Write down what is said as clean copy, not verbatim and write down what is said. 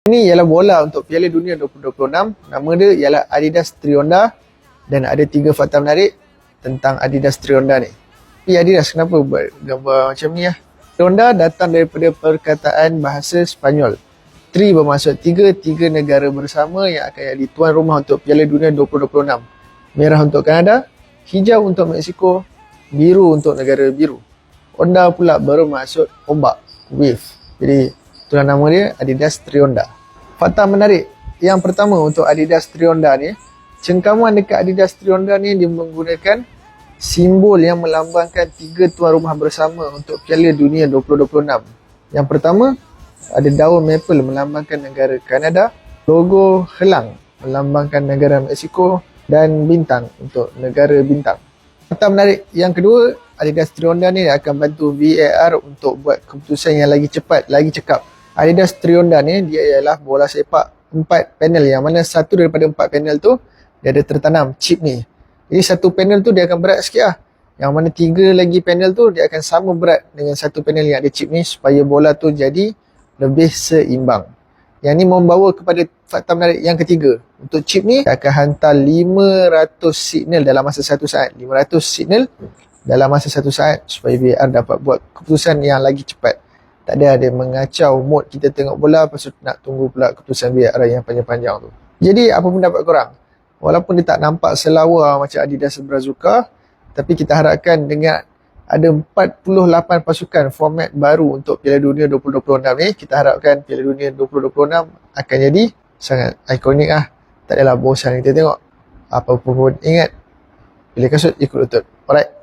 Ini ialah bola untuk Piala Dunia 2026. Nama dia ialah Adidas Trionda dan ada 3 fakta menarik tentang Adidas Trionda ni. Tapi Adidas kenapa buat gambar macam ni lah? Trionda datang daripada perkataan bahasa Sepanyol. Tri bermaksud 3 negara bersama yang akan jadi tuan rumah untuk Piala Dunia 2026. Merah untuk Kanada, hijau untuk Mexico, biru untuk negara biru. Onda pula bermaksud ombak, wave. Jadi itulah nama dia, Adidas Trionda. Fakta menarik yang pertama untuk Adidas Trionda ni, cengkaman dekat Adidas Trionda ni dia menggunakan simbol yang melambangkan 3 tuan rumah bersama untuk Piala Dunia 2026. Yang pertama, ada daun maple melambangkan negara Kanada, logo helang melambangkan negara Mexico dan bintang untuk negara bintang. Fakta menarik yang kedua, Adidas Trionda ni akan bantu VAR untuk buat keputusan yang lagi cepat, lagi cekap. Adidas Trionda ni dia ialah bola sepak 4 panel, yang mana satu daripada 4 panel tu dia ada tertanam chip ni. Jadi satu panel tu dia akan berat sikit lah. Yang mana 3 lagi panel tu dia akan sama berat dengan satu panel yang ada chip ni supaya bola tu jadi lebih seimbang. Yang ni membawa kepada fakta menarik yang ketiga. Untuk chip ni akan hantar 500 signal dalam masa 1 saat. 500 signal dalam masa 1 saat supaya VAR dapat buat keputusan yang lagi cepat. Tak ada mengacau mood kita tengok bola lepas tu nak tunggu pula keputusan VAR yang panjang-panjang tu. Jadi apa pendapat korang? Walaupun dia tak nampak selawa macam Adidas Brazuca, tapi kita harapkan dengan ada 48 pasukan format baru untuk Piala Dunia 2026 ni, kita harapkan Piala Dunia 2026 akan jadi sangat ikonik lah. Tak adalah bosan kita tengok. Apa pun ingat, pilih kasut ikut lutut. Alright.